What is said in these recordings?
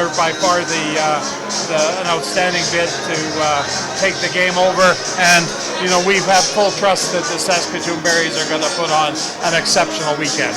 were by far an outstanding bid to take the game over, and we've had full trust that the Saskatoon Berries are going to put on an exceptional weekend.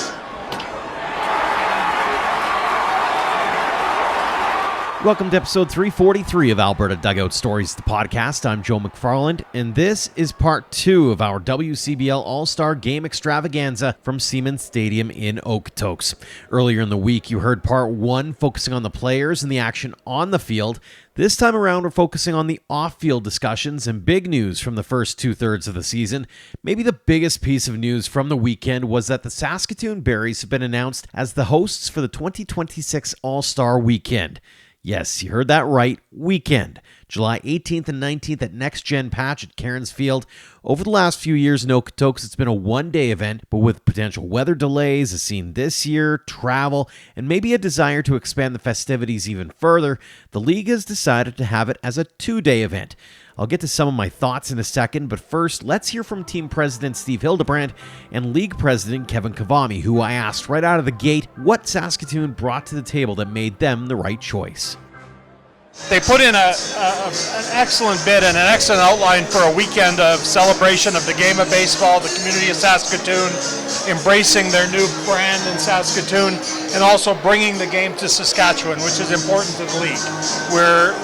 Welcome to episode 343 of Alberta Dugout Stories, the podcast. I'm Joe McFarland, and this is part 2 of our WCBL All-Star Game Extravaganza from Siemens Stadium in Okotoks. Earlier in the week, you heard part 1 focusing on the players and the action on the field. This time around, we're focusing on the off-field discussions and big news from the first two-thirds of the season. Maybe the biggest piece of news from the weekend was that the Saskatoon Berries have been announced as the hosts for the 2026 All-Star Weekend. Yes, you heard that right, weekend. July 18th and 19th at Next Gen Patch at Cairns Field. Over the last few years in Okotoks, it's been a one-day event, but with potential weather delays as seen this year, travel, and maybe a desire to expand the festivities even further, the league has decided to have it as a two-day event. I'll get to some of my thoughts in a second, but first, let's hear from team president Steve Hildebrandt and league president Kevin Kavami, who I asked right out of the gate what Saskatoon brought to the table that made them the right choice. They put in an excellent bid and an excellent outline for a weekend of celebration of the game of baseball, the community of Saskatoon, embracing their new brand in Saskatoon, and also bringing the game to Saskatchewan, which is important to the league. We're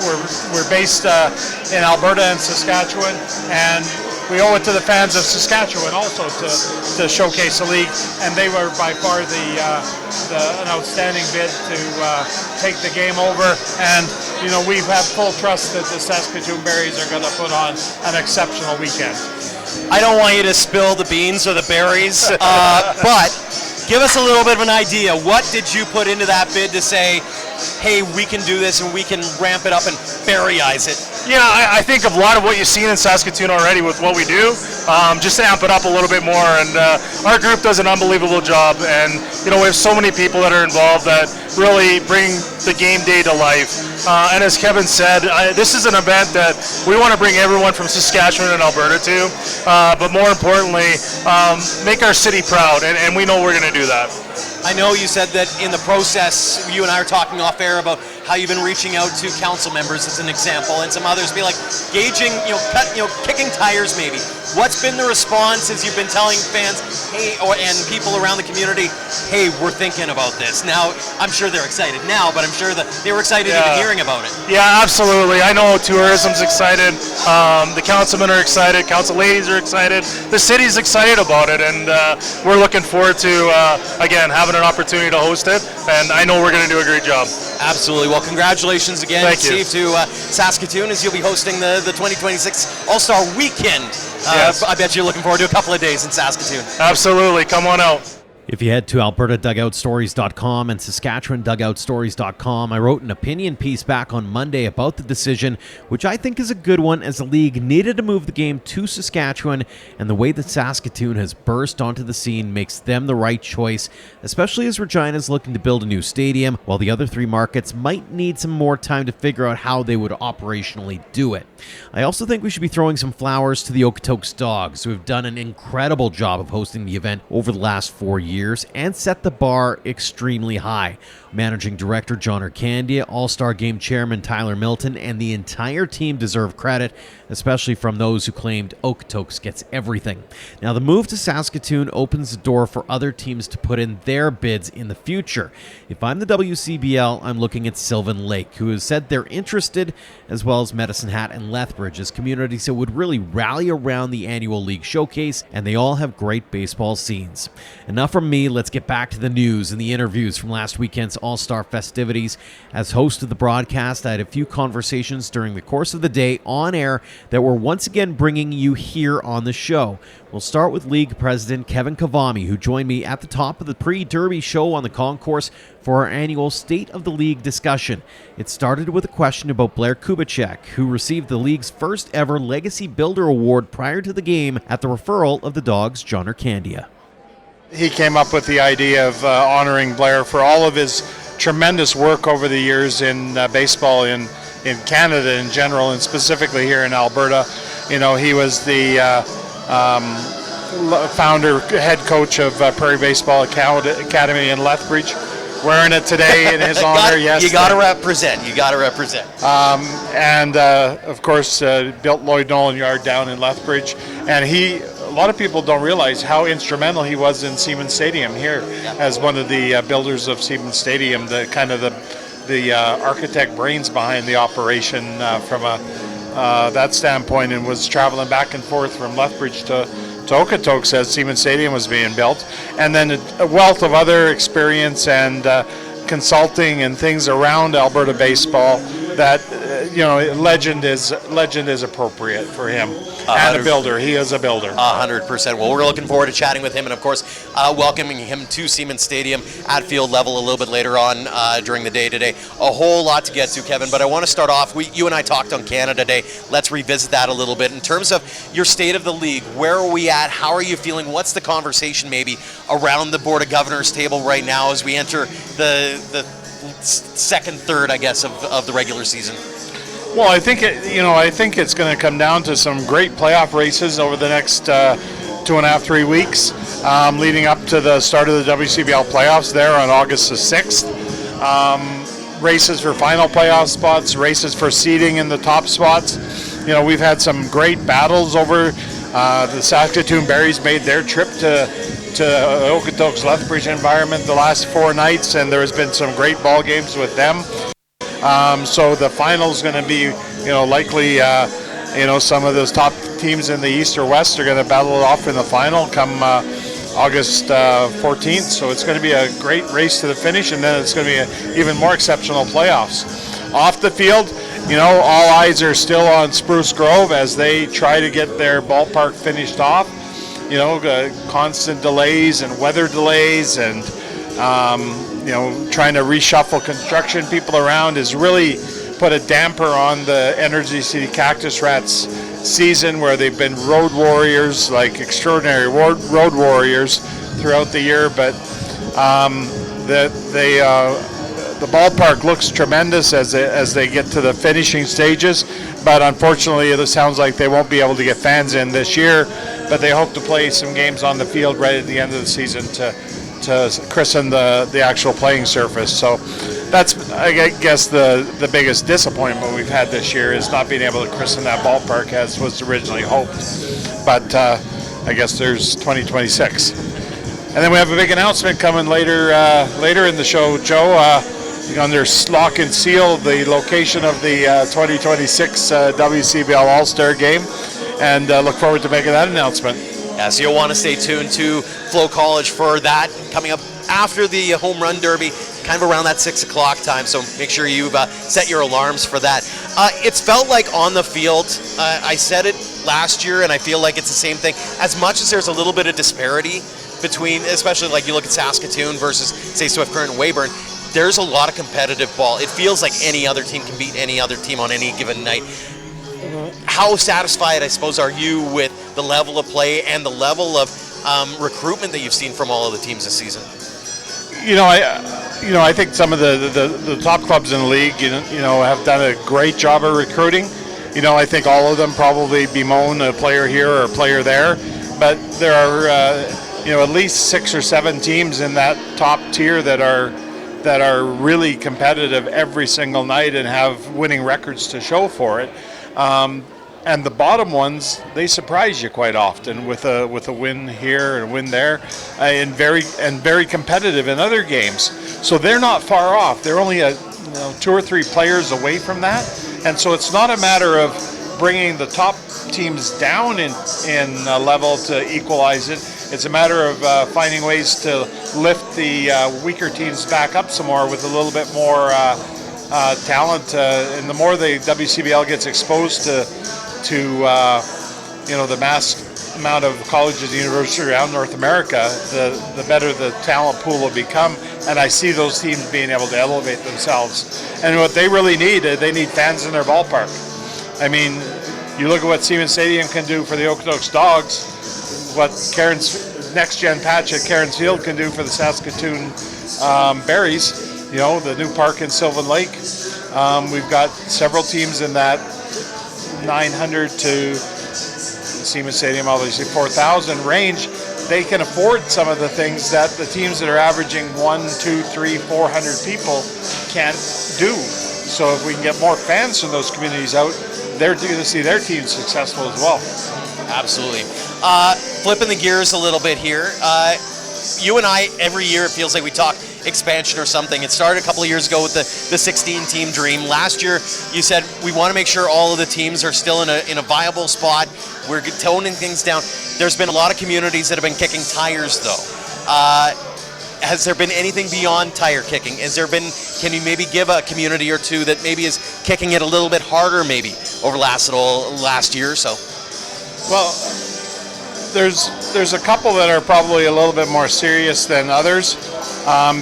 based in Alberta and Saskatchewan, and we owe it to the fans of Saskatchewan also to showcase the league, and they were by far an outstanding bid to take the game over, and we've had full trust that the Saskatoon Berries are going to put on an exceptional weekend. I don't want you to spill the beans or the berries, but give us a little bit of an idea. What did you put into that bid to say, hey, we can do this and we can ramp it up and berryize it? Yeah, I think of a lot of what you've seen in Saskatoon already with what we do, just to amp it up a little bit more. And our group does an unbelievable job. And, we have so many people that are involved that really bring the game day to life. And as Kevin said, this is an event that we want to bring everyone from Saskatchewan and Alberta to. But more importantly, make our city proud. And we know we're going to do that. I know you said that in the process, you and I are talking off air about how you've been reaching out to council members as an example, and some others be like gauging, kicking tires maybe. What's been the response as you've been telling fans, hey, and people around the community, hey, we're thinking about this? Now, I'm sure they're excited now, but I'm sure that they were excited even hearing about it. Yeah, absolutely. I know tourism's excited. The councilmen are excited. Council ladies are excited. The city's excited about it, and we're looking forward to, again, having an opportunity to host it, and I know we're going to do a great job. Absolutely. Well, congratulations again, Thank Steve, you. to Saskatoon, as you'll be hosting the 2026 All-Star Weekend. Yes. I bet you're looking forward to a couple of days in Saskatoon. Absolutely. Come on out. If you head to albertadugoutstories.com and saskatchewandugoutstories.com, I wrote an opinion piece back on Monday about the decision, which I think is a good one, as the league needed to move the game to Saskatchewan, and the way that Saskatoon has burst onto the scene makes them the right choice, especially as Regina's looking to build a new stadium, while the other three markets might need some more time to figure out how they would operationally do it. I also think we should be throwing some flowers to the Okotoks Dogs, who have done an incredible job of hosting the event over the last 4 years and set the bar extremely high. Managing Director John Candia, All-Star Game Chairman Tyler Milton, and the entire team deserve credit, especially from those who claimed Okotoks gets everything. Now, the move to Saskatoon opens the door for other teams to put in their bids in the future. If I'm the WCBL, I'm looking at Sylvan Lake, who has said they're interested, as well as Medicine Hat and Lethbridge, as communities that would really rally around the annual league showcase, and they all have great baseball scenes. Enough from me, let's get back to the news and the interviews from last weekend's All-Star festivities. As host of the broadcast, I had a few conversations during the course of the day on air that we're once again bringing you here on the show. We'll start with League President Kevin Kavami, who joined me at the top of the pre-Derby show on the concourse for our annual State of the League discussion. It started with a question about Blair Kubicek, who received the league's first ever Legacy Builder Award prior to the game at the referral of the Dogs' John Candia. He came up with the idea of honoring Blair for all of his tremendous work over the years in baseball in Canada in general, and specifically here in Alberta. He was the founder, head coach of Prairie Baseball Academy in Lethbridge. wearing it today in his honor. Yes, you got to represent. You got to represent. And of course, built Lloyd Nolan Yard down in Lethbridge, and a lot of people don't realize how instrumental he was in Siemens Stadium here, as one of the builders of Siemens Stadium, the kind of the architect brains behind the operation from that standpoint, and was traveling back and forth from Lethbridge to Okotoks as Siemens Stadium was being built, and then a wealth of other experience and consulting and things around Alberta baseball that legend is appropriate for him. And a builder. He is a builder. 100%. Well, we're looking forward to chatting with him, and of course welcoming him to Siemens Stadium at field level a little bit later on during the day today. A whole lot to get to, Kevin, but I want to start off, you and I talked on Canada Day. Let's revisit that a little bit. In terms of your state of the league, where are we at? How are you feeling? What's the conversation maybe around the Board of Governors table right now as we enter the second third, I guess, of the regular season? Well, I think it's going to come down to some great playoff races over the next 2.5, 3 weeks, leading up to the start of the WCBL playoffs there on August the 6th. Races for final playoff spots, races for seeding in the top spots. We've had some great battles over. The Saskatoon Berries made their trip to Okotoks Lethbridge environment the last 4 nights, and there has been some great ball games with them. So the final's going to be, likely, some of those top teams in the East or West are going to battle it off in the final come August 14th. So it's going to be a great race to the finish, and then it's going to be even more exceptional playoffs. Off the field, all eyes are still on Spruce Grove as they try to get their ballpark finished off. Constant delays and weather delays and trying to reshuffle construction people around has really put a damper on the Energy City Cactus Rats season, where they've been road warriors, like extraordinary road warriors throughout the year. But the ballpark looks tremendous as they get to the finishing stages. But unfortunately, it sounds like they won't be able to get fans in this year. But they hope to play some games on the field right at the end of the season to christen the actual playing surface. So that's, I guess, the biggest disappointment we've had this year, is not being able to christen that ballpark as was originally hoped. But I guess there's 2026. And then we have a big announcement coming later in the show, Joe, under lock and seal, the location of the 2026 WCBL All-Star Game, and look forward to making that announcement. Yeah, so you'll want to stay tuned to Flow College for that, coming up after the Home Run Derby, kind of around that 6 o'clock time, so make sure you set your alarms for that. It's felt like on the field, I said it last year, and I feel like it's the same thing. As much as there's a little bit of disparity between, especially like you look at Saskatoon versus, say, Swift Current and Weyburn, there's a lot of competitive ball. It feels like any other team can beat any other team on any given night. How satisfied, I suppose, are you with the level of play and the level of recruitment that you've seen from all of the teams this season? I think some of the top clubs in the league, have done a great job of recruiting. I think all of them probably bemoan a player here or a player there, but there are at least 6 or 7 teams in that top tier that are really competitive every single night and have winning records to show for it. And the bottom ones, they surprise you quite often with a win here and a win there, and very competitive in other games. So they're not far off. They're only 2 or 3 players away from that, and so it's not a matter of bringing the top teams down in level to equalize it. It's a matter of finding ways to lift the weaker teams back up some more with a little bit more talent, and the more the WCBL gets exposed to the mass amount of colleges and universities around North America, the better the talent pool will become. And I see those teams being able to elevate themselves. And what they really need, they need fans in their ballpark. I mean, you look at what Siemens Stadium can do for the Okotoks Dogs, what Karen's next-gen patch at Karen's Field can do for the Saskatoon Berries. The new park in Sylvan Lake. We've got several teams in that 900 to Siemens Stadium, obviously 4,000 range, they can afford some of the things that the teams that are averaging 1, 2, 3, 400 people can't do. So if we can get more fans from those communities out, they're going to see their team successful as well. Absolutely. Flipping the gears a little bit here. You and I, every year it feels like we talk expansion or something. It started a couple of years ago with the 16-team dream. Last year, you said we want to make sure all of the teams are still in a viable spot. We're toning things down. There's been a lot of communities that have been kicking tires, though. Has there been anything beyond tire kicking? Can you maybe give a community or two that maybe is kicking it a little bit harder maybe over last year or so? Well, there's a couple that are probably a little bit more serious than others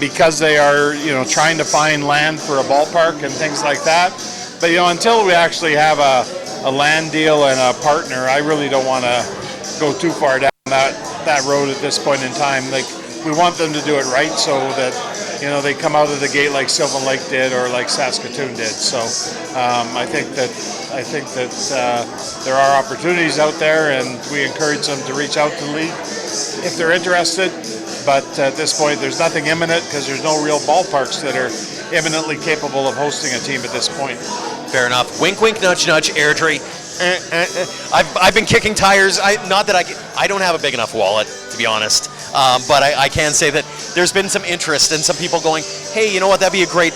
because they are, trying to find land for a ballpark and things like that. But, until we actually have a land deal and a partner, I really don't want to go too far down that road at this point in time. Like, we want them to do it right so that, they come out of the gate like Sylvan Lake did or like Saskatoon did. So I think that there are opportunities out there, and we encourage them to reach out to the league if they're interested. But at this point, there's nothing imminent because there's no real ballparks that are imminently capable of hosting a team at this point. Fair enough. Wink, wink, nudge, nudge, Airdrie. I've been kicking tires. Not that I don't have a big enough wallet, to be honest. But I can say that there's been some interest and some people going, hey, you know what, that'd be a great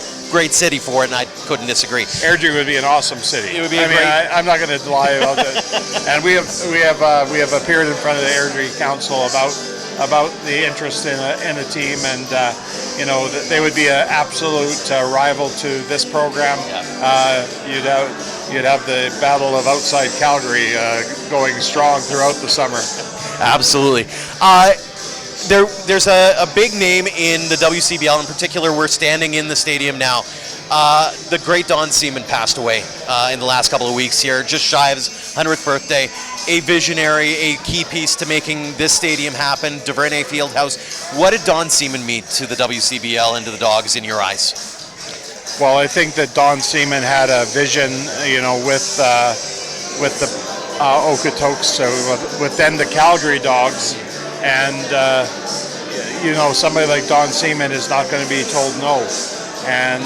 city for it, and I couldn't disagree. Airdrie would be an awesome city. It would be I'm not going to lie about that. And we have appeared in front of the Airdrie Council about the interest in a team, and they would be an absolute rival to this program. You'd have the battle of outside Calgary going strong throughout the summer. Absolutely. There's a big name in the WCBL. In particular, we're standing in the stadium now. The great Don Seaman passed away in the last couple of weeks here, just shy of his 100th birthday. A visionary, a key piece to making this stadium happen, DuVernay Fieldhouse. What did Don Seaman mean to the WCBL and to the Dogs in your eyes? Well, I think that Don Seaman had a vision, with the Okotoks, with then the Calgary Dogs, and somebody like Don Seaman is not going to be told no, and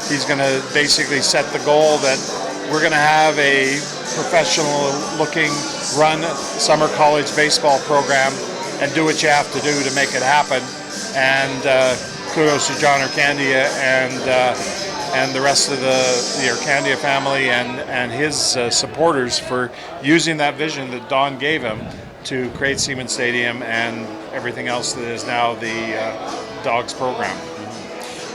he's going to basically set the goal that we're going to have a professional-looking run summer college baseball program, and do what you have to do to make it happen. And kudos to John Arcandia and the rest of the Arcandia family and his supporters for using that vision that Don gave him to create Seaman Stadium and everything else that is now the Dogs program.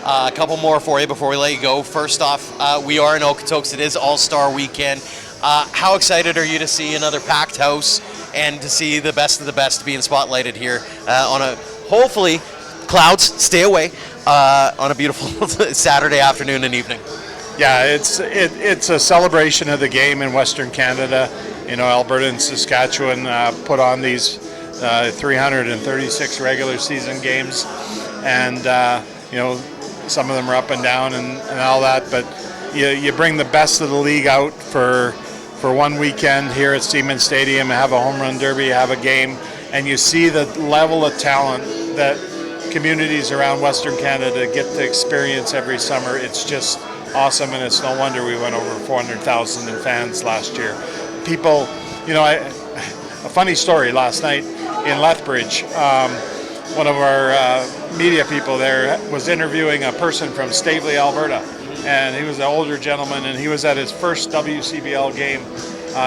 A couple more for you before we let you go. First off, we are in Okotoks. It is All-Star Weekend. How excited are you to see another packed house and to see the best of the best being spotlighted here on a, hopefully, clouds stay away, on a beautiful Saturday afternoon and evening? Yeah, it's a celebration of the game in Western Canada. Alberta and Saskatchewan put on these 336 regular season games, and some of them are up and down and all that, but you bring the best of the league out for one weekend here at Seaman Stadium, have a home run derby, have a game, and you see the level of talent that communities around Western Canada get to experience every summer. It's just awesome, and it's no wonder we went over 400,000 in fans last year. People, a funny story last night in Lethbridge. One of our media people there was interviewing a person from Stavely, Alberta, and he was an older gentleman, and he was at his first WCBL game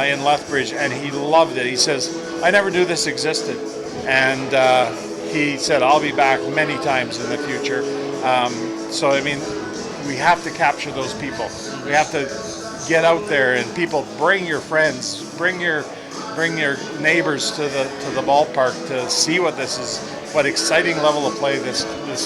in Lethbridge, and he loved it. He says, I never knew this existed, and he said, I'll be back many times in the future. We have to capture those people. We have to get out there, and people, bring your friends, bring your neighbors to the ballpark to see what exciting level of play this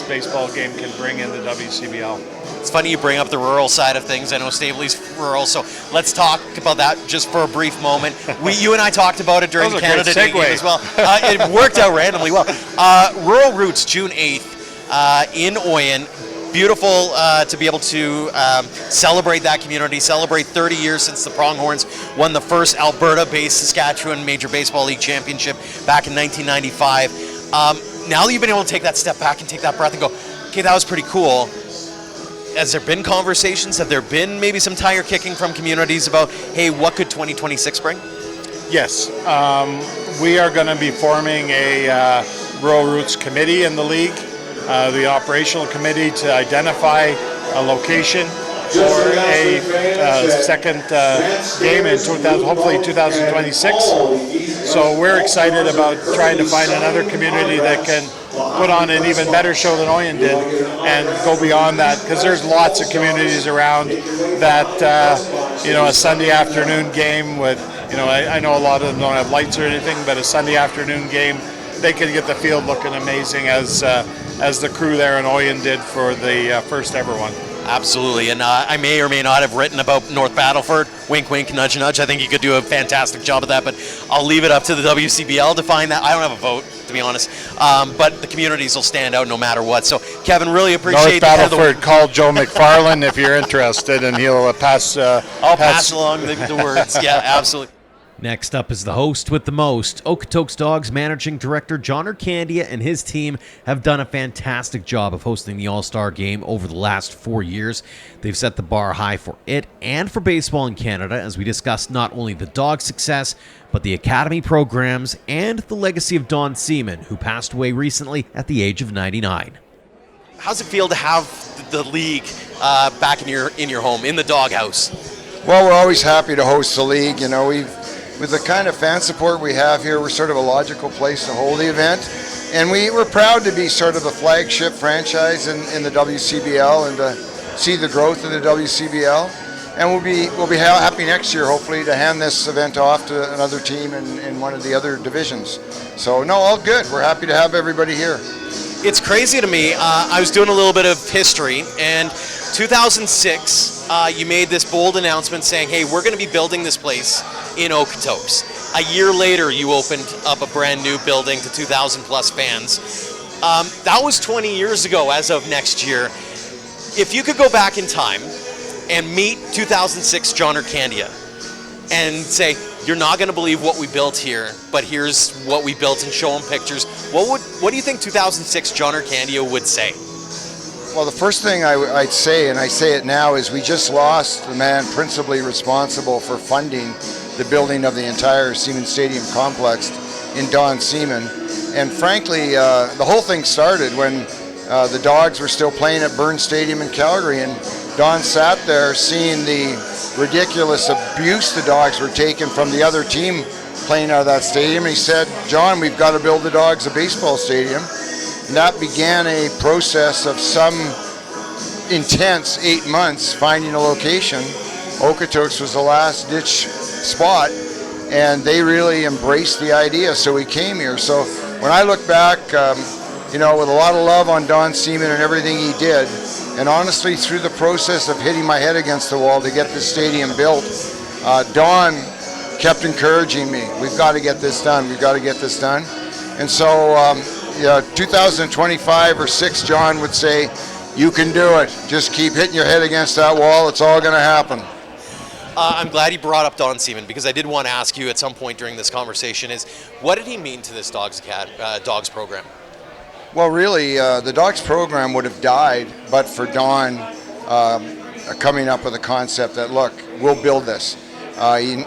baseball game can bring into WCBL. It's funny you bring up the rural side of things. I know Stavely's rural, so let's talk about that just for a brief moment. You and I talked about it during the Canada Day game as well. It worked out randomly well. Rural Roots, June 8th in Oyen. beautiful to be able to celebrate that community, celebrate 30 years since the Pronghorns won the first Alberta-based Saskatchewan Major Baseball League Championship back in 1995. Now that you've been able to take that step back and take that breath and go, okay, that was pretty cool. Has there been conversations? Have there been maybe some tire kicking from communities about, hey, what could 2026 bring? Yes, we are going to be forming a Rural Roots Committee in the league, the operational committee to identify a location for a second game in hopefully 2026. So we're excited about trying to find another community that can put on an even better show than Oyen did and go beyond that, because there's lots of communities around that, a Sunday afternoon game with, I know a lot of them don't have lights or anything, but a Sunday afternoon game, they can get the field looking amazing as the crew there in Oyen did for the first ever one. Absolutely, and I may or may not have written about North Battleford, wink wink, nudge nudge. I think you could do a fantastic job of that, but I'll leave it up to the WCBL to find that. I don't have a vote, to be honest, but the communities will stand out no matter what. So Kevin, really appreciate North Battleford, call Joe McFarland if you're interested, and he'll pass along the words. Yeah, absolutely. Next up is the host with the most. Okotoks Dogs Managing Director John Arcandia and his team have done a fantastic job of hosting the All-Star Game over the last 4 years. They've set the bar high for it and for baseball in Canada as we discuss not only the Dogs' success, but the academy programs and the legacy of Don Seaman, who passed away recently at the age of 99. How's it feel to have the league back in your home, in the doghouse? Well, we're always happy to host the league. With the kind of fan support we have here, we're sort of a logical place to hold the event. And we're proud to be sort of the flagship franchise in the WCBL and to see the growth of the WCBL. And we'll be happy next year, hopefully, to hand this event off to another team in one of the other divisions. So, no, all good. We're happy to have everybody here. It's crazy to me. I was doing a little bit of history, and 2006, you made this bold announcement saying, hey, we're going to be building this place in Okotoks. A year later, you opened up a brand new building to 2,000 plus fans. That was 20 years ago as of next year. If you could go back in time and meet 2006 John Arcandia and say, you're not going to believe what we built here, but here's what we built, and show him pictures, what do you think 2006 John Arcandia would say? Well, the first thing I'd say, and I say it now, is we just lost the man principally responsible for funding the building of the entire Seaman Stadium complex in Don Seaman. And frankly, the whole thing started when the Dogs were still playing at Burns Stadium in Calgary, and Don sat there seeing the ridiculous abuse the Dogs were taking from the other team playing out of that stadium. And he said, John, we've got to build the Dogs a baseball stadium. And that began a process of some intense 8 months finding a location. Okotoks was the last ditch spot, and they really embraced the idea, so we came here. So when I look back, with a lot of love on Don Seaman and everything he did, and honestly through the process of hitting my head against the wall to get this stadium built, Don kept encouraging me, we've got to get this done, we've got to get this done. And so 2025 or 6, John would say, you can do it. Just keep hitting your head against that wall. It's all going to happen. I'm glad you brought up Don Seaman, because I did want to ask you at some point during this conversation is, what did he mean to this Dogs program? Well, really, the Dogs program would have died but for Don coming up with a concept that, look, we'll build this.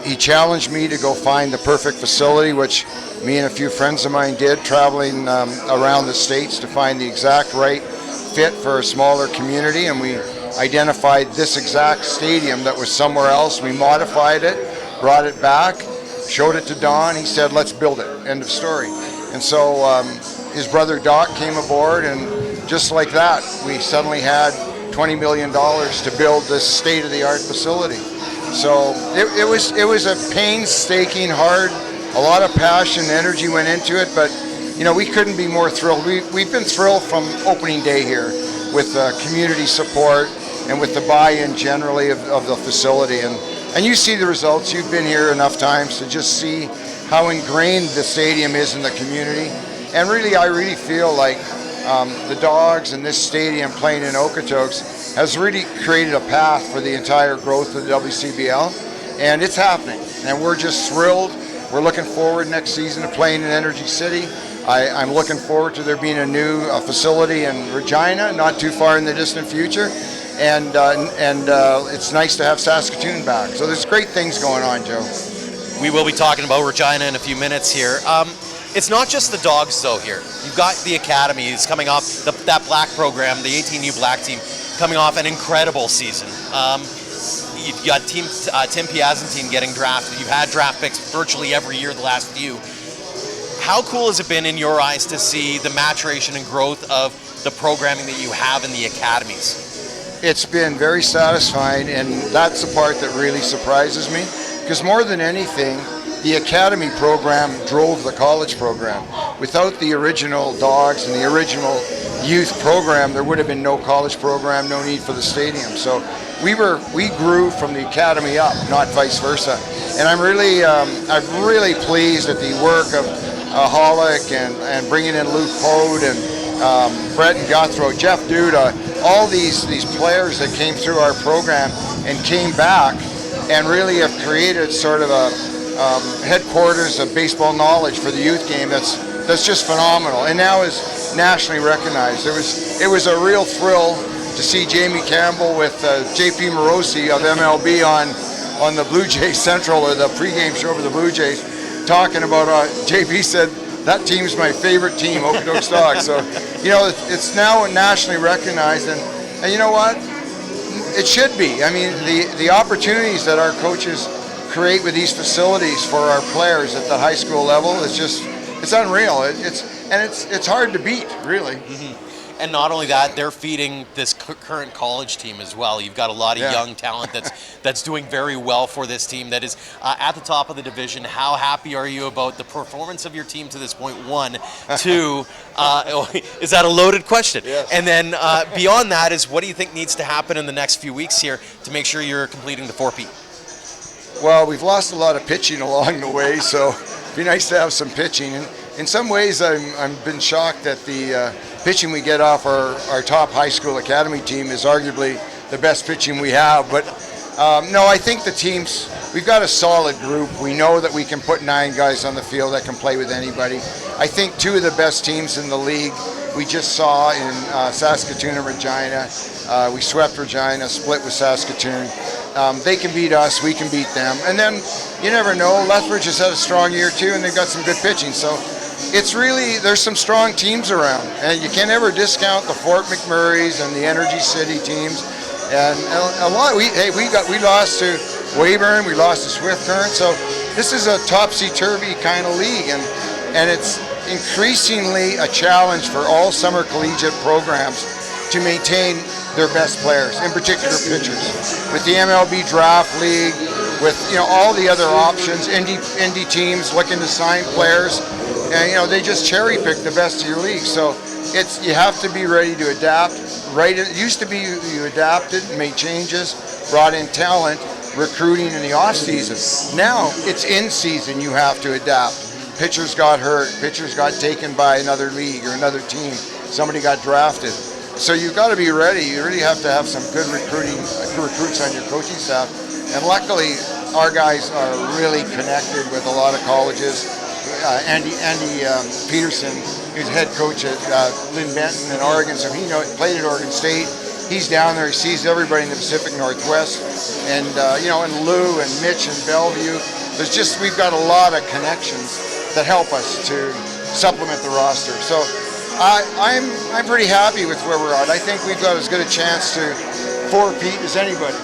He challenged me to go find the perfect facility, which me and a few friends of mine did, traveling around the states to find the exact right fit for a smaller community, and we identified this exact stadium that was somewhere else. We modified it, brought it back, showed it to Don. He said, let's build it, end of story. And so his brother Doc came aboard, and just like that, we suddenly had $20 million to build this state-of-the-art facility. So it was a painstaking, hard, a lot of passion, energy went into it, but we couldn't be more thrilled. We've been thrilled from opening day here with community support and with the buy-in generally of the facility. And you see the results. You've been here enough times to just see how ingrained the stadium is in the community. And really, I really feel like the Dogs and this stadium playing in Okotoks has really created a path for the entire growth of the WCBL, and it's happening. And we're just thrilled. We're looking forward next season to playing in Energy City. I'm looking forward to there being a new facility in Regina, not too far in the distant future. And it's nice to have Saskatoon back. So there's great things going on, Joe. We will be talking about Regina in a few minutes here. It's not just the Dogs, though, here. You've got the academies coming off, that black program, the 18U black team, coming off an incredible season. You've got Tim Piazantine getting drafted. You've had draft picks virtually every year the last few. How cool has it been in your eyes to see the maturation and growth of the programming that you have in the academies? It's been very satisfying, and that's the part that really surprises me, because more than anything, the academy program drove the college program. Without the original Dogs and the original youth program, there would have been no college program, no need for the stadium. So we grew from the academy up, not vice versa. And I'm really pleased at the work of Hollick and bringing in Luke Pode and Brett and Guthrow, Jeff Duda, all these players that came through our program and came back and really have created sort of a headquarters of baseball knowledge for the youth game that's just phenomenal, and now is nationally recognized. It was a real thrill to see Jamie Campbell with JP Morosi of MLB on the Blue Jays Central, or the pregame show for the Blue Jays, talking about JP said that team's my favorite team, Okotoks Dogs. So it's now nationally recognized, and you know what? It should be. I mean, the opportunities that our coaches create with these facilities for our players at the high school level is it's unreal. It's hard to beat, really. Mm-hmm. And not only that, they're feeding this current college team as well. You've got a lot of young talent that's doing very well for this team that is at the top of the division. How happy are you about the performance of your team to this point? 1, 2, is that a loaded question? Yes. And then beyond that is, what do you think needs to happen in the next few weeks here to make sure you're completing the 4-peat? Well, we've lost a lot of pitching along the way, so it'd be nice to have some pitching. And in some ways, I've been shocked that the pitching we get off our top high school academy team is arguably the best pitching we have. But no, I think the teams, we've got a solid group. We know that we can put 9 guys on the field that can play with anybody. I think 2 of the best teams in the league we just saw in Saskatoon and Regina. We swept Regina, split with Saskatoon. They can beat us, we can beat them. And then, you never know, Lethbridge has had a strong year too, and they've got some good pitching. So it's really, there's some strong teams around. And you can't ever discount the Fort McMurrays and the Energy City teams. And a lot, we lost to Weyburn, we lost to Swift Current. So this is a topsy-turvy kind of league. And it's increasingly a challenge for all summer collegiate programs to maintain their best players, in particular pitchers. With the MLB Draft League, with all the other options, indie teams looking to sign players, and they just cherry pick the best of your league. So you have to be ready to adapt. Right, it used to be you adapted, made changes, brought in talent, recruiting in the off season. Now it's in season you have to adapt. Pitchers got hurt, pitchers got taken by another league or another team, somebody got drafted. So you've got to be ready. You really have to have some good recruits on your coaching staff. And luckily, our guys are really connected with a lot of colleges. Andy Peterson, who's head coach at Lynn Benton in Oregon, so he played at Oregon State. He's down there. He sees everybody in the Pacific Northwest, and and Lou and Mitch and Bellevue. We've got a lot of connections that help us to supplement the roster. So I'm pretty happy with where we're at. I think we've got as good a chance to 4-peat as anybody.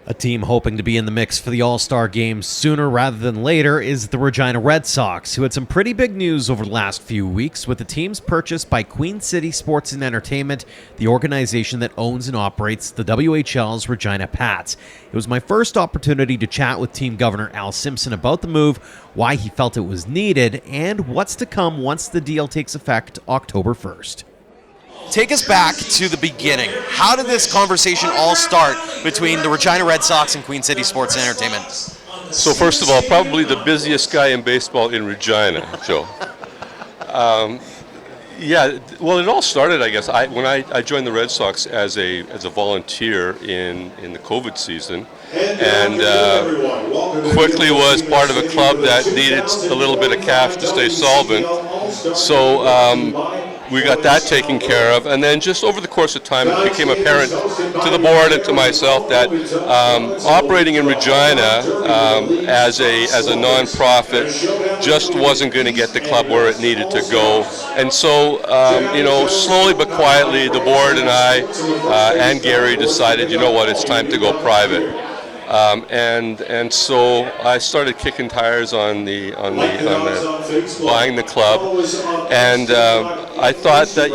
A team hoping to be in the mix for the All-Star Game sooner rather than later is the Regina Red Sox, who had some pretty big news over the last few weeks with the team's purchase by Queen City Sports and Entertainment, the organization that owns and operates the WHL's Regina Pats. It was my first opportunity to chat with Team Governor Al Simpson about the move, why he felt it was needed, and what's to come once the deal takes effect October 1st. Take us back to the beginning. How did this conversation all start between the Regina Red Sox and Queen City Sports and Entertainment? So first of all, probably the busiest guy in baseball in Regina, Joe. Yeah, well, it all started, I guess, when I joined the Red Sox as a volunteer in the COVID season, and quickly was part of a club that needed a little bit of cash to stay solvent. So we got that taken care of, and then just over the course of time, it became apparent to the board and to myself that operating in Regina as a nonprofit just wasn't going to get the club where it needed to go. And so, slowly but quietly, the board and I and Gary decided, you know what, it's time to go private. And so I started kicking tires on the buying the club, and I thought that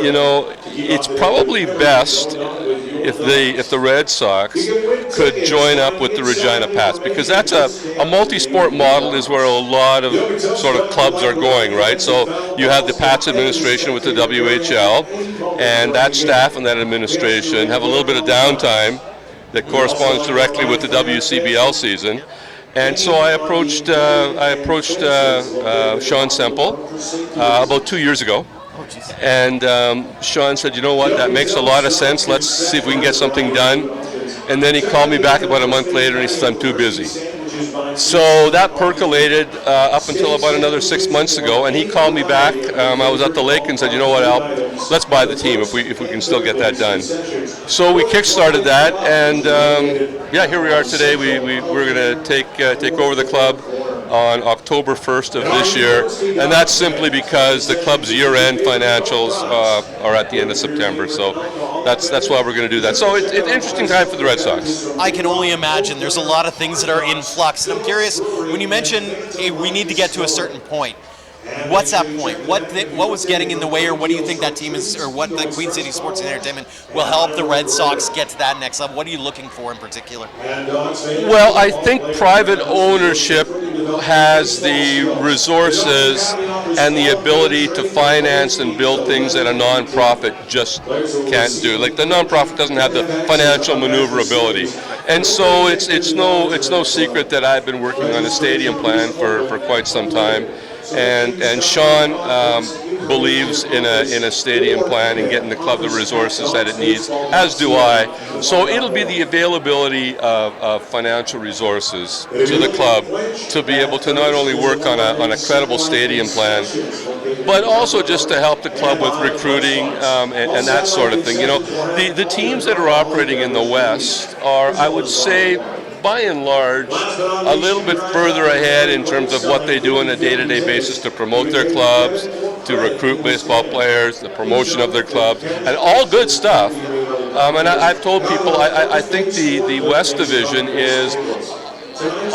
it's probably best if the Red Sox could join up with the Regina Pats, because that's a multi-sport model is where a lot of sort of clubs are going, right? So you have the Pats administration with the WHL, and that staff and that administration have a little bit of downtime that corresponds directly with the WCBL season. And so I approached Sean Semple about 2 years ago. And Sean said, you know what, that makes a lot of sense. Let's see if we can get something done. And then he called me back about a month later and he said, I'm too busy. So that percolated up until about another 6 months ago, and he called me back. I was at the lake and said, you know what, Al, let's buy the team if we can still get that done. So we kick-started that, and here we are today. We're going to take over the club on October 1st of this year, and that's simply because the club's year-end financials are at the end of September. So that's why we're going to do that. So it's an interesting time for the Red Sox. I can only imagine. There's a lot of things that are in flux, and I'm curious, when you mention we need to get to a certain point, what's that point? What was getting in the way, or what do you think that team is, or what the Queen City Sports and Entertainment will help the Red Sox get to that next level? What are you looking for in particular? Well, I think private ownership has the resources and the ability to finance and build things that a nonprofit just can't do. Like, the nonprofit doesn't have the financial maneuverability. And so it's no secret that I've been working on a stadium plan for quite some time. And Sean believes in a stadium plan and getting the club the resources that it needs, as do I. So it'll be the availability of financial resources to the club to be able to not only work on a credible stadium plan, but also just to help the club with recruiting and that sort of thing. The teams that are operating in the West are, I would say, by and large, a little bit further ahead in terms of what they do on a day-to-day basis to promote their clubs, to recruit baseball players, the promotion of their clubs, and all good stuff. And I've told people, I think the West Division is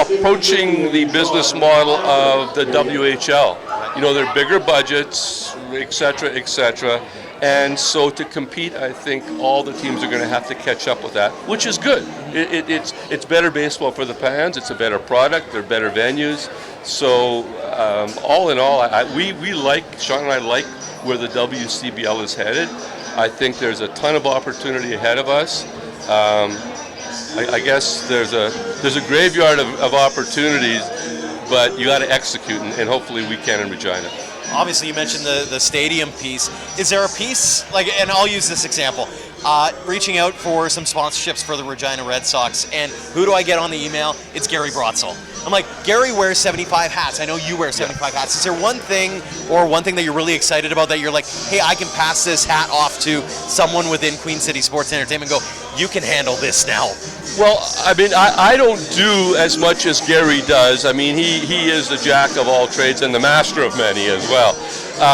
approaching the business model of the WHL. They're bigger budgets, et cetera, and so to compete, I think all the teams are going to have to catch up with that, which is good. It's better baseball for the fans. It's a better product. They're better venues. So all in all, Sean and I like where the WCBL is headed. I think there's a ton of opportunity ahead of us. I guess there's a graveyard of opportunities, but you got to execute, and hopefully we can in Regina. Obviously, you mentioned the stadium piece. Is there a piece, and I'll use this example, reaching out for some sponsorships for the Regina Red Sox, and who do I get on the email? It's Gary Brotzel. I'm like, Gary wears 75 hats. I know you wear 75 hats. Is there one thing that you're really excited about that you're like, hey, I can pass this hat off to someone within Queen City Sports Entertainment and go, you can handle this now? Well, I mean, I don't do as much as Gary does. I mean, he is the jack of all trades and the master of many as well.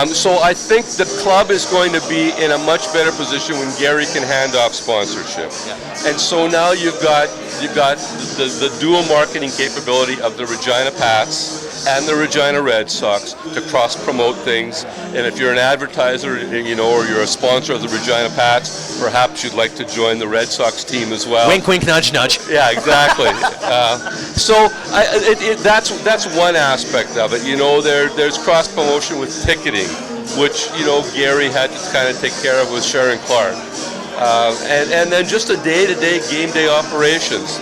So I think the club is going to be in a much better position when Gary can hand off sponsorship. Yeah. And so now you've got the dual marketing capability of the Regina Pats and the Regina Red Sox to cross-promote things. And if you're an advertiser, or you're a sponsor of the Regina Pats, perhaps you'd like to join the Red Sox team as well. Wink, wink, nudge, nudge. Yeah, exactly. So that's one aspect of it. There's cross-promotion with ticketing, which Gary had to kind of take care of with Sharon Clark. And then just the day-to-day game day operations.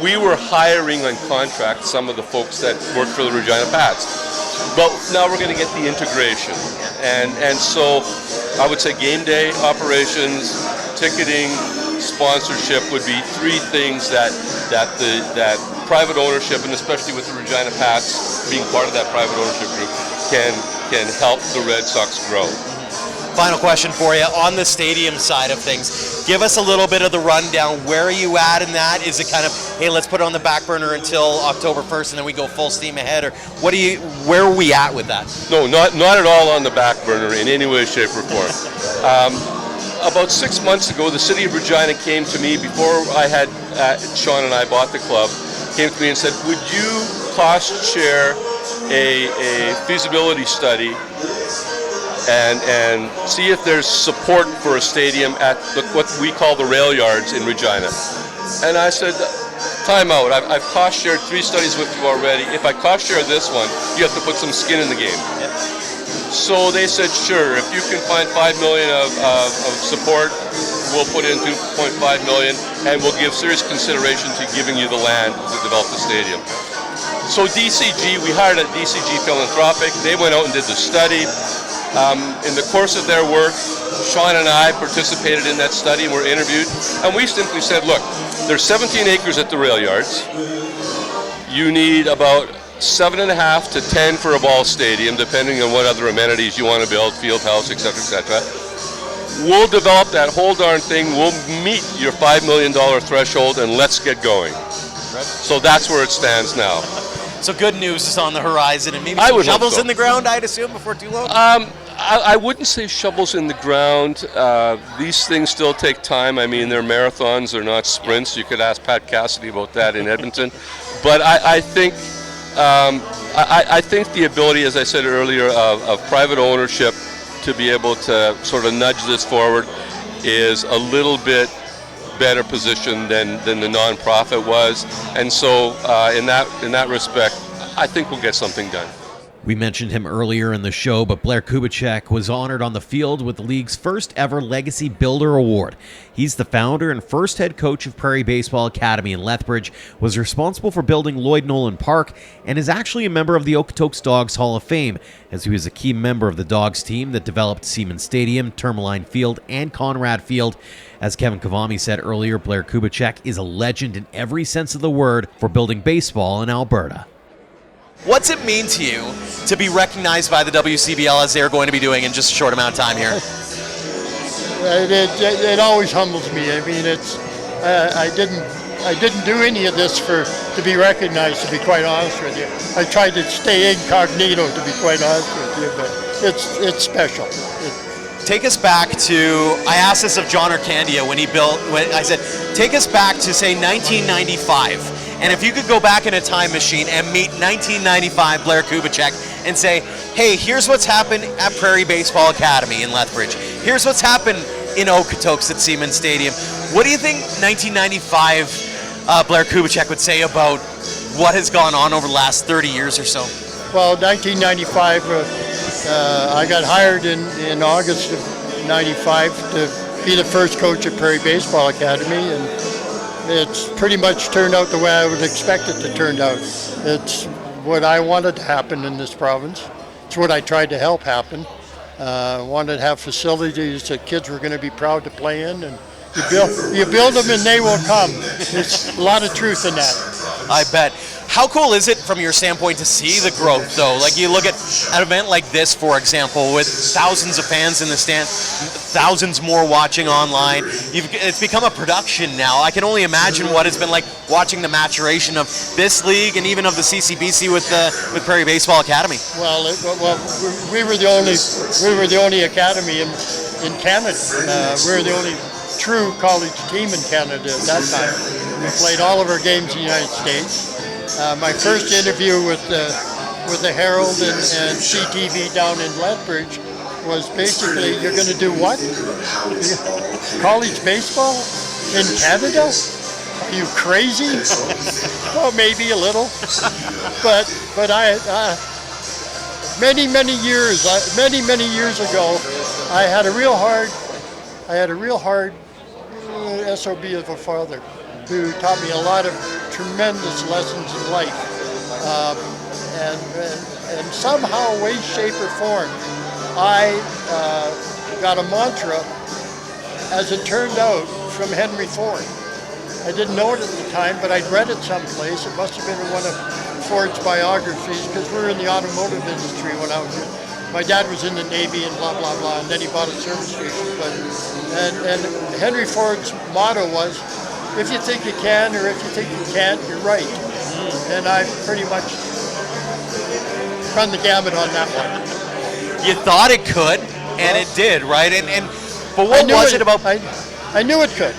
We were hiring on contract some of the folks that work for the Regina Pats. But now we're going to get the integration. And so I would say game day operations, ticketing, sponsorship would be three things that private ownership, and especially with the Regina Pats being part of that private ownership group, can help the Red Sox grow. Final question for you on the stadium side of things. Give us a little bit of the rundown. Where are you at in that? Is it kind of, hey, let's put it on the back burner until October 1st and then we go full steam ahead? Or where are we at with that? No, not at all on the back burner in any way, shape, or form. About 6 months ago, the city of Regina came to me before I had Sean and I bought the club. Came to me and said, "Would you cost share a feasibility study and see if there's support for a stadium at what we call the rail yards in Regina?" And I said, "Time out. I've cost shared 3 studies with you already. If I cost share this one, you have to put some skin in the game." Yep. So they said, "Sure, if you can find $5 million of support, we'll put in $2.5 million, and we'll give serious consideration to giving you the land to develop the stadium." So DCG, we hired a DCG Philanthropic. They went out and did the study. In the course of their work, Sean and I participated in that study and were interviewed, and we simply said, look, there's 17 acres at the rail yards. You need about 7.5 to 10 for a ball stadium, depending on what other amenities you want to build, field house, et cetera, et cetera. We'll develop that whole darn thing. We'll meet your $5 million threshold, and let's get going. So that's where it stands now. So good news is on the horizon, and maybe I some would hope shovels so. in the ground, I'd assume, before too long? I wouldn't say shovels in the ground. These things still take time. I mean, they're marathons, they're not sprints. You could ask Pat Cassidy about that in Edmonton. But I think the ability, as I said earlier, of private ownership to be able to sort of nudge this forward is a little bit better position than the nonprofit was. And so in that respect, I think we'll get something done. We mentioned him earlier in the show, but Blair Kubicek was honored on the field with the league's first ever Legacy Builder Award. He's the founder and first head coach of Prairie Baseball Academy in Lethbridge, was responsible for building Lloyd Nolan Park, and is actually a member of the Okotoks Dogs Hall of Fame, as he was a key member of the Dogs team that developed Seaman Stadium, Tourmaline Field, and Conrad Field. As Kevin Kavami said earlier, Blair Kubicek is a legend in every sense of the word for building baseball in Alberta. What's it mean to you to be recognized by the WCBL as they're going to be doing in just a short amount of time here? It always humbles me. I mean, it's I didn't do any of this to be recognized, to be quite honest with you. I tried to stay incognito, to be quite honest with you, but it's special. Take us back to, I asked this of John Arcandia when I said, take us back to, say, 1995. And if you could go back in a time machine and meet 1995 Blair Kubicek and say, hey, here's what's happened at Prairie Baseball Academy in Lethbridge. Here's what's happened in Okotoks at Seaman Stadium. What do you think 1995 Blair Kubicek would say about what has gone on over the last 30 years or so? Well, 1995, I got hired in August of 95 to be the first coach at Prairie Baseball Academy, and it's pretty much turned out the way I would expect it to turn out. It's what I wanted to happen in this province. It's what I tried to help happen. Wanted to have facilities that kids were going to be proud to play in, and you build them and they will come. There's a lot of truth in that. I bet. How cool is it from your standpoint to see the growth, though? Like, you look at an event like this, for example, with thousands of fans in the stands, thousands more watching online. It's become a production now. I can only imagine what it's been like watching the maturation of this league and even of the CCBC with Prairie Baseball Academy. Well, we were the only academy in Canada. We were the only true college team in Canada at that time. We played all of our games in the United States. My first interview with the Herald and CTV down in Lethbridge was basically, you're going to do what? College baseball in Canada? Are you crazy? Well, maybe a little, but I many years ago, I had a real hard SOB of a father who taught me a lot of tremendous lessons in life, and somehow, way, shape, or form, I got a mantra, as it turned out, from Henry Ford. I didn't know it at the time, but I'd read it someplace. It must have been in one of Ford's biographies, because we were in the automotive industry when I was in. My dad was in the Navy and blah, blah, blah, and then he bought a service station. And Henry Ford's motto was, if you think you can or if you think you can't, you're right. And I pretty much run the gamut on that one. You thought it could, and it did, right? But what was it about? I knew it could.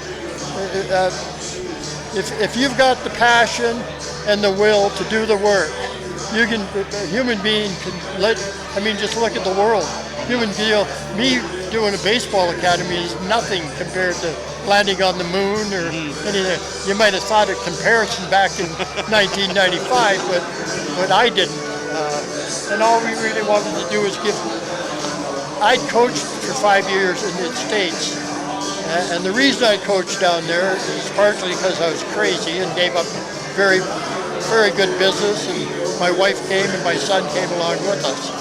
If you've got the passion and the will to do the work, you can. A human being can just look at the world. Me doing a baseball academy is nothing compared to landing on the moon or anything. You might have thought of comparison back in 1995, but I didn't. And all we really wanted to do was give. I coached for 5 years in the States, and the reason I coached down there is partly because I was crazy and gave up very, very good business, and my wife came and my son came along with us.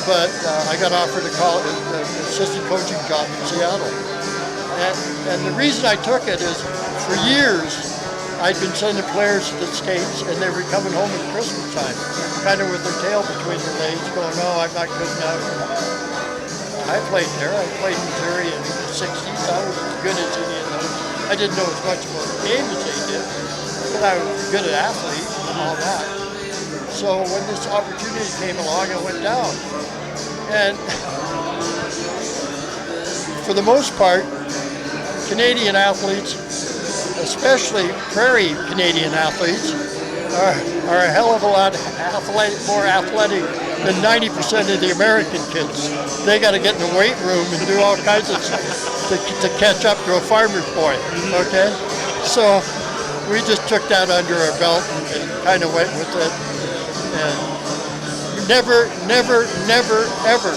But I got offered an assistant coaching job in Seattle. And the reason I took it is for years I'd been sending players to the States and they were coming home at Christmas time, kind of with their tail between their legs going, oh, I'm not good enough. I played there. I played in Missouri in the 60s. I was as good as any of those. I didn't know as much about the game as they did, but I was a good athlete and all that. So when this opportunity came along, I went down. And for the most part, Canadian athletes, especially prairie Canadian athletes, are a hell of a lot more athletic than 90% of the American kids. They got to get in the weight room and do all kinds of stuff to catch up to a farmer's boy, okay? So we just took that under our belt and kind of went with it. And never, ever.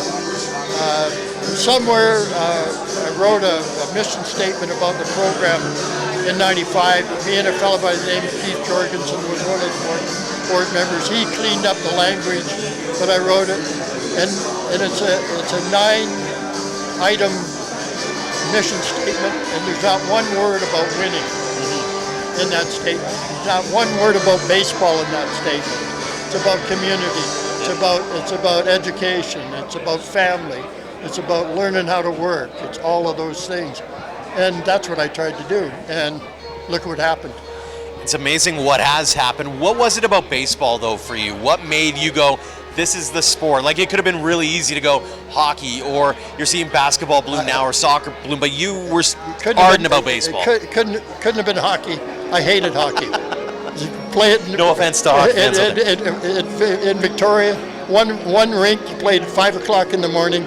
Somewhere I wrote a mission statement about the program in '95. Me and a fellow by the name of Keith Jorgensen was one of the board members. He cleaned up the language, but I wrote it, and it's a 9-item mission statement, and there's not one word about winning in that statement. There's not one word about baseball in that statement. It's about community. It's about education. It's about family. It's about learning how to work. It's all of those things. And that's what I tried to do. And look what happened. It's amazing what has happened. What was it about baseball, though, for you? What made you go, this is the sport? Like, it could have been really easy to go hockey, or you're seeing basketball bloom now, or soccer bloom, but you were ardent about baseball. It couldn't have been hockey. I hated hockey. Play it. No offense to hockey fans. In Victoria, one rink, you played at 5 o'clock in the morning.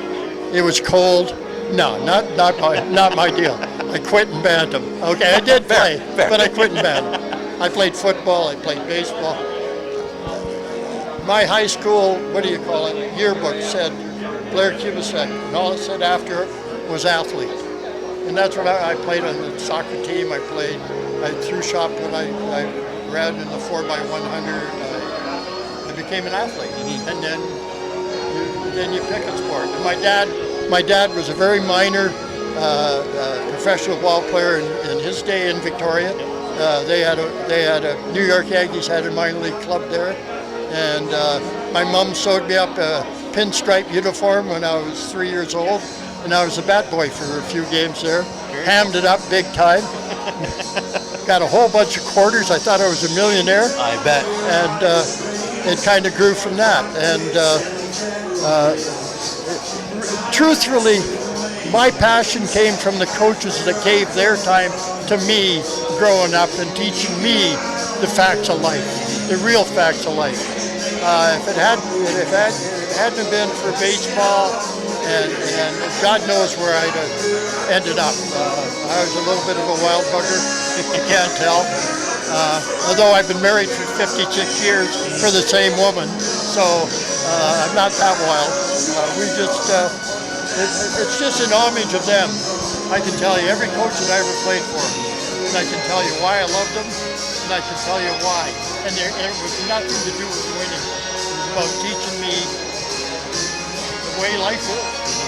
It was cold. No, not my deal. I quit in bantam. Okay, I did play, but I quit in bantam. I played football. I played baseball. My high school, yearbook said Blair Kubasek, and all it said after it was athlete. And that's what I played on the soccer team. I threw shot when I ran in the 4x100. I became an athlete, and then you pick a sport. And my dad was a very minor professional ball player in his day in Victoria. They had a New York Yankees had a minor league club there, and my mom sewed me up a pinstripe uniform when I was 3 years old, and I was a bat boy for a few games there. Hammed it up big time. Got a whole bunch of quarters. I thought I was a millionaire. I bet. And it kind of grew from that. And truthfully, my passion came from the coaches that gave their time to me growing up and teaching me the facts of life, the real facts of life. If it hadn't been for baseball, and God knows where I'd have ended up. I was a little bit of a wild bugger, if you can't tell. Although I've been married for 56 years for the same woman, so I'm not that wild. It's just an homage of them. I can tell you every coach that I ever played for, and I can tell you why I loved them, and I can tell you why. And it was nothing to do with winning. It was about teaching me the way life is.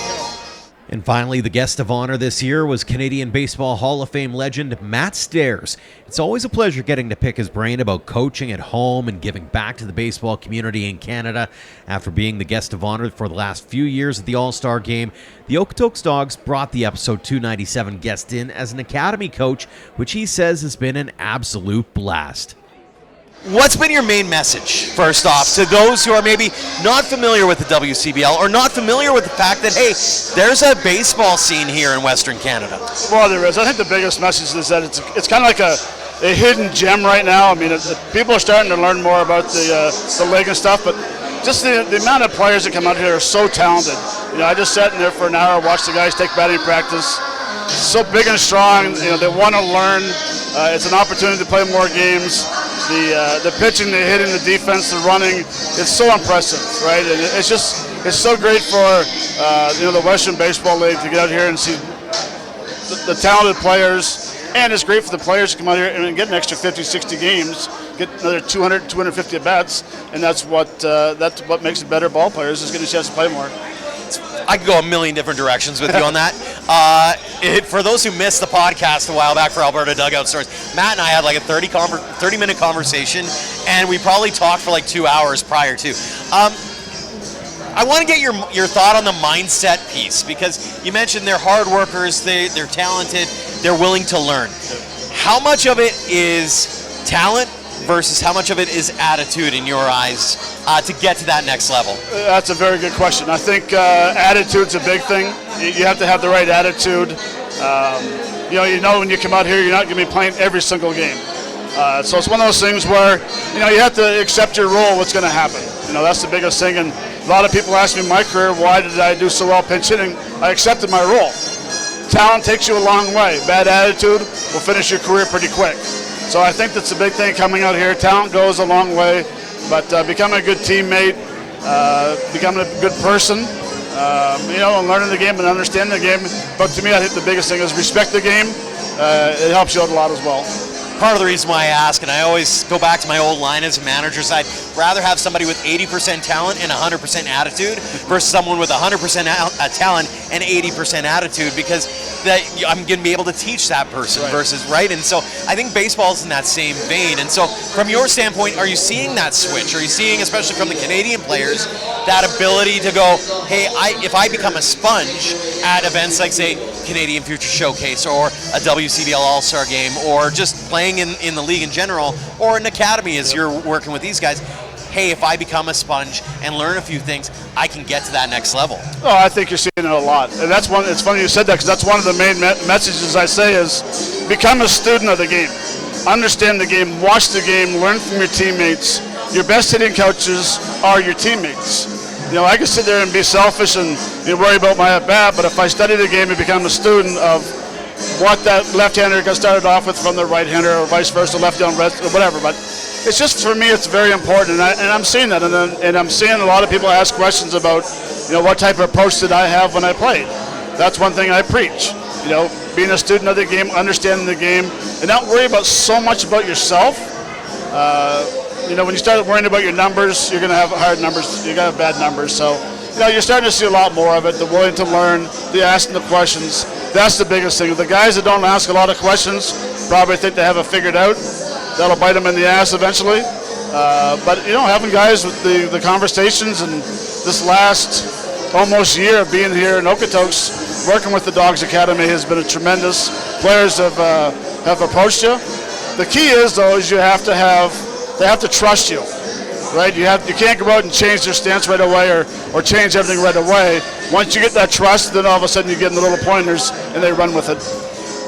And finally, the guest of honor this year was Canadian Baseball Hall of Fame legend Matt Stairs. It's always a pleasure getting to pick his brain about coaching at home and giving back to the baseball community in Canada. After being the guest of honor for the last few years at the All-Star Game, the Okotoks Dogs brought the episode 297 guest in as an academy coach, which he says has been an absolute blast. What's been your main message, first off, to those who are maybe not familiar with the WCBL or not familiar with the fact that, hey, there's a baseball scene here in Western Canada? Well, there is. I think the biggest message is that it's kind of like a hidden gem right now. I mean, people are starting to learn more about the league and stuff, but just the amount of players that come out here are so talented. You know, I just sat in there for an hour, watched the guys take batting practice. So big and strong. You know, they want to learn. It's an opportunity to play more games. The pitching, the hitting, the defense, the running, it's so impressive, right? And it's so great for the Western Baseball League to get out here and see the talented players, and it's great for the players to come out here and get an extra 50, 60 games, get another 200, 250 at bats, and that's what makes it better ball players is getting a chance to play more. I could go a million different directions with you on that. For those who missed the podcast a while back for Alberta Dugout Stories, Matt and I had like a 30-minute conversation, and we probably talked for like 2 hours prior to. I want to get your thought on the mindset piece, because you mentioned they're hard workers, they're talented, they're willing to learn. How much of it is talent versus how much of it is attitude in your eyes to get to that next level? That's a very good question. I think attitude's a big thing. You have to have the right attitude. You know when you come out here, you're not going to be playing every single game. So it's one of those things where you have to accept your role, what's going to happen. That's the biggest thing. And a lot of people ask me in my career, why did I do so well pinch hitting? I accepted my role. Talent takes you a long way. Bad attitude will finish your career pretty quick. So I think that's a big thing coming out here. Talent goes a long way, but becoming a good teammate, becoming a good person, and learning the game and understanding the game. But to me, I think the biggest thing is respect the game. It helps you out a lot as well. Part of the reason why I ask, and I always go back to my old line as a manager, is I'd rather have somebody with 80% talent and 100% attitude versus someone with 100% talent and 80% attitude, because I'm going to be able to teach that person versus, right? And so I think baseball's in that same vein. And so from your standpoint, are you seeing that switch? Are you seeing, especially from the Canadian players, that ability to go, hey, if I become a sponge at events like, say, Canadian Future Showcase or a WCBL All-Star Game, or just playing in the league in general, or an academy as you're working with these guys, hey, if I become a sponge and learn a few things, I can get to that next level? Oh, I think you're seeing it a lot. And that's one. It's funny you said that, because that's one of the main messages I say is become a student of the game. Understand the game, watch the game, learn from your teammates. Your best hitting coaches are your teammates. I can sit there and be selfish and worry about my at-bat, but if I study the game and become a student of what that left-hander got started off with from the right-hander, or vice versa, left-down, or whatever. But it's just, for me, it's very important, and I'm seeing that, and I'm seeing a lot of people ask questions about, what type of approach did I have when I played. That's one thing I preach. Being a student of the game, understanding the game, and not worry about so much about yourself. When you start worrying about your numbers, you're going to have hard numbers. You're going to have bad numbers. So, you're starting to see a lot more of it. The willing to learn, the asking the questions. That's the biggest thing. The guys that don't ask a lot of questions probably think they have it figured out. That'll bite them in the ass eventually. But having guys with the conversations, and this last almost year of being here in Okotoks, working with the Dogs Academy has been a tremendous. Players have approached you. The key is, though, is they have to trust you, right? You can't go out and change their stance right away or change everything right away. Once you get that trust, then all of a sudden you get the little pointers and they run with it.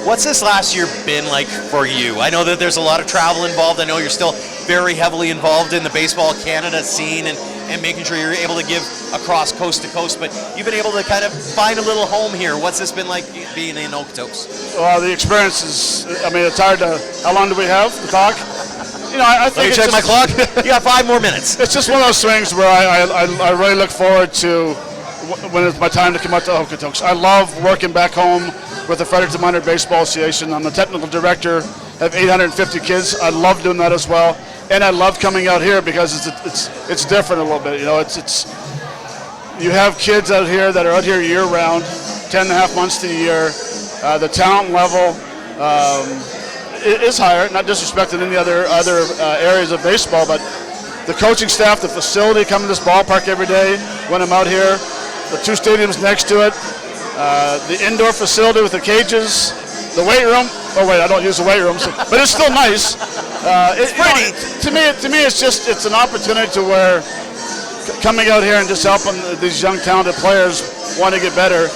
What's this last year been like for you? I know that there's a lot of travel involved. I know you're still very heavily involved in the Baseball Canada scene and making sure you're able to give across coast to coast, but you've been able to kind of find a little home here. What's this been like being in Okotoks? Well, the experience is, it's hard to, how long do we have to talk? I think check my clock. You got 5 more minutes. It's just one of those things where I really look forward to when it's my time to come out to Okotoks. I love working back home with the Fredericton Minor Baseball Association. I'm the technical director. I have 850 kids. I love doing that as well, and I love coming out here because it's different a little bit. You have kids out here that are out here year round. 10 and a half months to a year. The talent level is higher, not disrespecting any other areas of baseball, but the coaching staff, the facility, coming to this ballpark every day when I'm out here, the two stadiums next to it, the indoor facility with the cages, the weight room. Oh wait, I don't use the weight room, but it's still nice. It's pretty. To me, it's an opportunity to where coming out here and just helping these young talented players want to get better.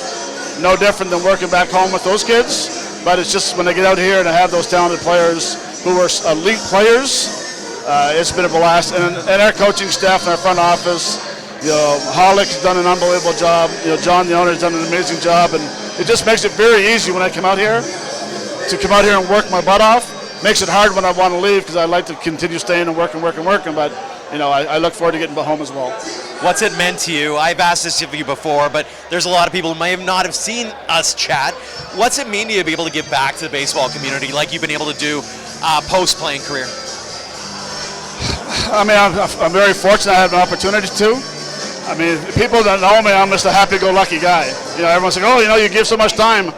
No different than working back home with those kids, but it's just when they get out here and have those talented players who are elite players, it's been a blast. And our coaching staff and our front office, Hollick's done an unbelievable job. John, the owner, has done an amazing job, and it just makes it very easy when I come out here to come out here and work my butt off. Makes it hard when I want to leave because I like to continue staying and working, but I look forward to getting home as well. What's it meant to you? I've asked this of you before, but there's a lot of people who may not have seen us chat. What's it mean to you to be able to give back to the baseball community like you've been able to do post-playing career? I mean, I'm very fortunate I have an opportunity to. I mean, people that know me, I'm just a happy-go-lucky guy. Everyone's like, oh, you give so much time.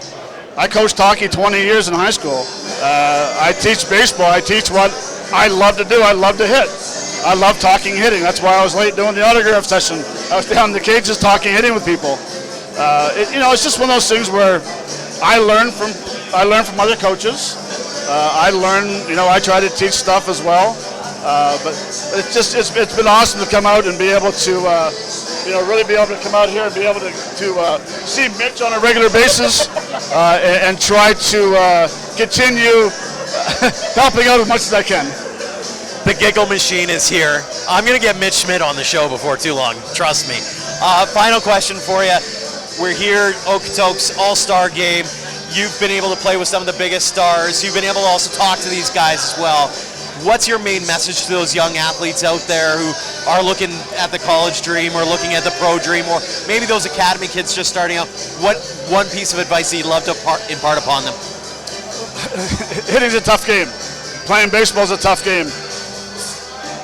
I coached hockey 20 years in high school. I teach baseball. I teach what I love to do. I love to hit. I love talking hitting. That's why I was late doing the autograph session. I was down in the cages talking hitting with people. It's just one of those things where I learn from other coaches. I try to teach stuff as well. But it's been awesome to come out and be able to really be able to come out here and be able to see Mitch on a regular basis and try to continue helping out as much as I can. The giggle machine is here. I'm going to get Mitch Schmidt on the show before too long. Trust me. Final question for you. We're here, Okotoks All-Star Game. You've been able to play with some of the biggest stars. You've been able to also talk to these guys as well. What's your main message to those young athletes out there who are looking at the college dream or looking at the pro dream, or maybe those academy kids just starting out? What one piece of advice that you'd love to impart upon them? Hitting's a tough game. Playing baseball is a tough game.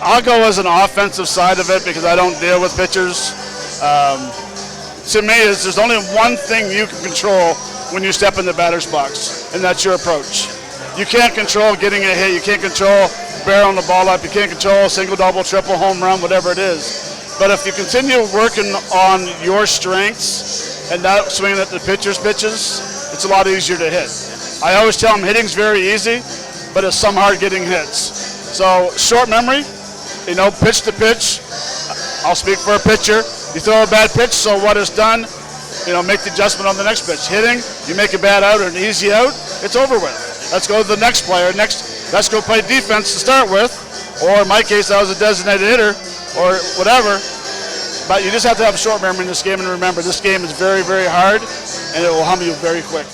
I'll go as an offensive side of it because I don't deal with pitchers. To me, there's only one thing you can control when you step in the batter's box, and that's your approach. You can't control getting a hit. You can't control barreling the ball up. You can't control single, double, triple, home run, whatever it is. But if you continue working on your strengths and not swinging at the pitcher's pitches, it's a lot easier to hit. I always tell them hitting's very easy, but it's some hard getting hits. So short memory, pitch to pitch. I'll speak for a pitcher. You throw a bad pitch, so what is done, make the adjustment on the next pitch. Hitting, you make a bad out or an easy out, it's over with. Let's go to the next player. Let's go play defense to start with. Or in my case, I was a designated hitter or whatever. But you just have to have short memory in this game. And remember, this game is very, very hard, and it will humble you very quick.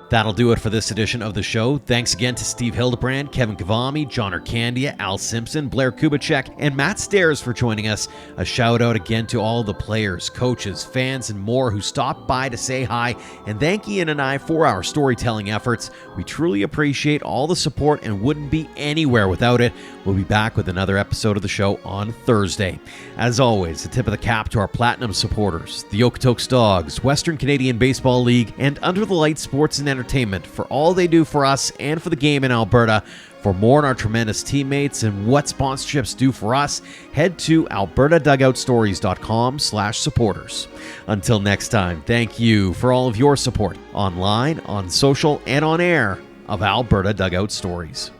That'll do it for this edition of the show. Thanks again to Steve Hildebrand, Kevin Kavami, John Arcandia, Al Simpson, Blair Kubicek, and Matt Stairs for joining us. A shout out again to all the players, coaches, fans, and more who stopped by to say hi, and thank Ian and I for our storytelling efforts. We truly appreciate all the support and wouldn't be anywhere without it. We'll be back with another episode of the show on Thursday. As always, a tip of the cap to our platinum supporters, the Okotoks Dogs, Western Canadian Baseball League, and Under the Lights Sports and Entertainment for all they do for us and for the game in Alberta. For more on our tremendous teammates and what sponsorships do for us, head to albertadugoutstories.com/supporters. Until next time, thank you for all of your support online, on social, and on air of Alberta Dugout Stories.